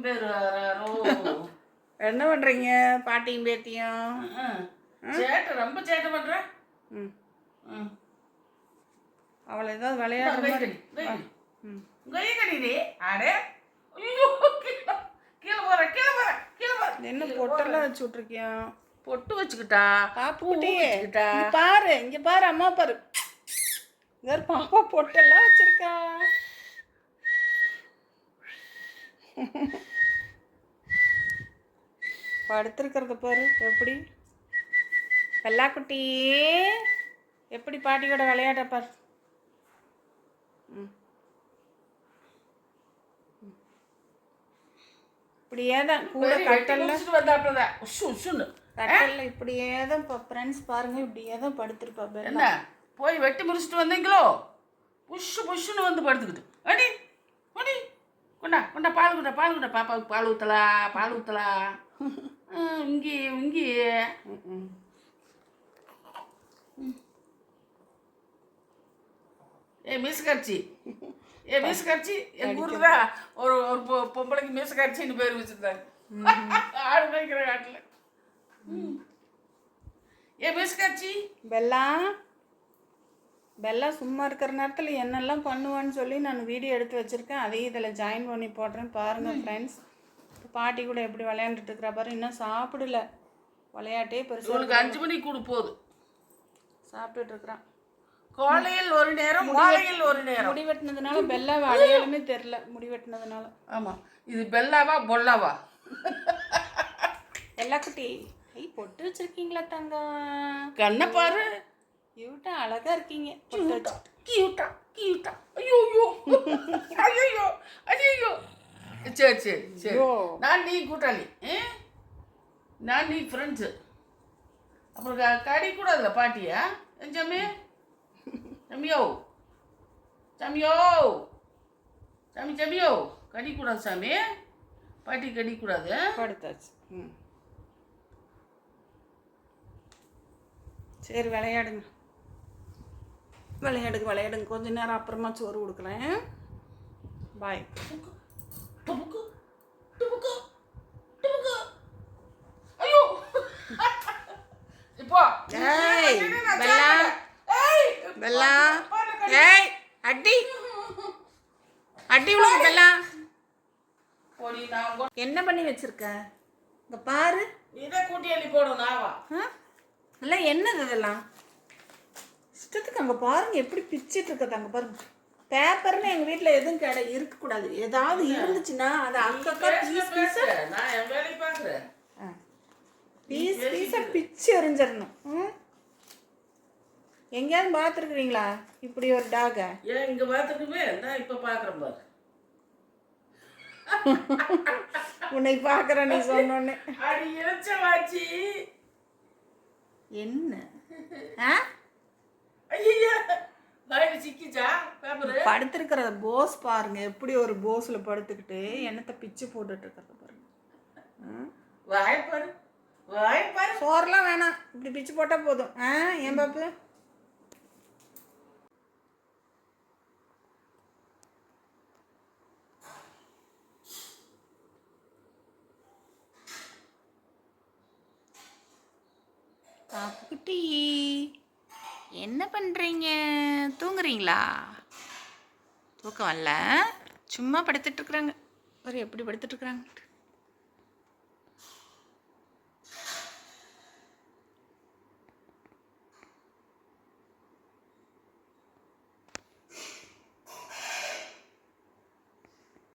பேர் வராரோ. என்ன பண்ணுறீங்க பாட்டியும் பேத்தியும்? சேட்டை ரொம்ப சேட்டை பண்ணுற. அவளை ஏதாவது விளையாடுற மாதிரி கை கடிடி. அடே ஐயோ, கீழே போற கீழே போற கீழே போற. என்ன பொட்டெல்லாம் வச்சு விட்ருக்கியா? பொட்டு வச்சுக்கிட்டா பாப்புக்கிட்டே பாரு, இங்க பாரு, அம்மா பாரு, இங்க பாப்பா பொட்டெல்லாம் வச்சிருக்கா. படுத்திருக்கிறத பாரு எப்படி. வெள்ளாக்குட்டி எப்படி பாட்டி கூட விளையாட பாரு. இப்படியே தான் கூட கட்டல்ல இப்படியே தான் இப்போ ஃப்ரெண்ட்ஸ் பாருங்க, இப்படியே தான் படுத்திருப்பா. என்ன போய் வெட்டி முடிச்சுட்டு வந்தீங்களோ? புஷ்ஷுன்னு வந்து படுத்துக்கிட்டு அடி அடி கொண்டா கொண்டா பால் கொண்டா பால் கொண்டா. பாப்பாவுக்கு பால் ஊற்றலா இங்கே மீசுக்காட்சி மீசுக்காட்சி எங்கள் ஊருக்கு தான் ஒரு பொம்பளைக்கு மீசுக்காட்சின்னு பேர் வச்சுருந்தாங்க. ஆடு வைக்கிற காட்டில் மீசுக்காட்சி. பெல்லா சும்மா இருக்கிற நேரத்தில் என்னெல்லாம் பண்ணுவான்னு சொல்லி நான் வீடியோ எடுத்து வச்சுருக்கேன். அதையும் இதில் ஜாயின் பண்ணி போடுறேன் பாருங்கள் ஃப்ரெண்ட்ஸ். பாட்டி கூட எப்படி விளையாண்டுட்டு இருக்கிறா பாரு. இன்னும் சாப்பிடல, விளையாட்டே பெருசு. 5 மணிக்கு கூட போகுது சாப்பிட்டுட்டு இருக்கிறான். காலையில் ஒரு நேரம், மாலையில் ஒரு நேரம். முடி வெட்டினதுனால பெல்லாவை அடையாளமே தெரில. முடி வெட்டினதுனால. ஆமாம், இது பெல்லாவா பொல்லாவா? வெள்ளாக்குட்டி பொட்டு வச்சிருக்கீங்களா தங்கம்? கண்ணை பாரு, கியூட்டா அழகா இருக்கீங்க. கியூட்டா ஐயோ ஐயோ ஐயோ. சரி நான் நீ கூட்டாளி, நான் நீ ஃப்ரெண்ட்ஸு. அப்புறம் கடி கூடாதுல பாட்டியா? என் சமியோ கடிக்கூடாது சாமி. பாட்டி கடிக்கூடாது. படுத்தாச்சு. சரி விளையாடுங்க. கொஞ்ச நேரம் அப்புறமா சோறு கொடுக்குறேன். பாய். ஐயோ இப்போ பெல்லா அடி விழுங்க பெல்லா. என்ன பண்ணி வச்சிருக்க? இங்க பாரு. இதை கூட்டி அள்ளி போடும் நாவா. எல்லாம் என்னது இதெல்லாம்? இஷ்டத்துக்கு அங்கே பாருங்க எப்படி பிச்சுட்டு இருக்கது. அங்கே பாருங்க, பேப்பர்னு எங்கள் வீட்டில் எதுவும் இருக்கக்கூடாது. ஏதாவது இருந்துச்சுன்னா அதை அங்கக்கா நான் என் வேலையை பார்க்குறேன். பீஸாக பிச்சு எறிஞ்சிடணும். எங்கேயாவது பார்த்துருக்குறீங்களா இப்படி ஒரு டாகை? ஏன் இங்கே பார்த்துக்குமே, நான் இப்போ பார்க்குறேன் பாரு. உன்னை பார்க்குறேன் நீ சொன்னோன்னே. அடி இறைச்சவாச்சி என்ன படுத்திருக்கிற போஸ் பாருங்க, எப்படி ஒரு போஸ்ல படுத்துக்கிட்டு என்னத்தை பிச்சு போட்டுட்டு இருக்கிறத பாருங்க. சோறெல்லாம் வேணாம், இப்படி பிச்சு போட்டா போதும். ஏன் பாப்பு? பாப்புக்குட்டி என்ன பண்ணுறீங்க? தூங்குறீங்களா? தூக்கம் வரல, சும்மா படுத்துட்ருக்குறாங்க. ஒரு எப்படி படுத்துட்ருக்குறாங்க.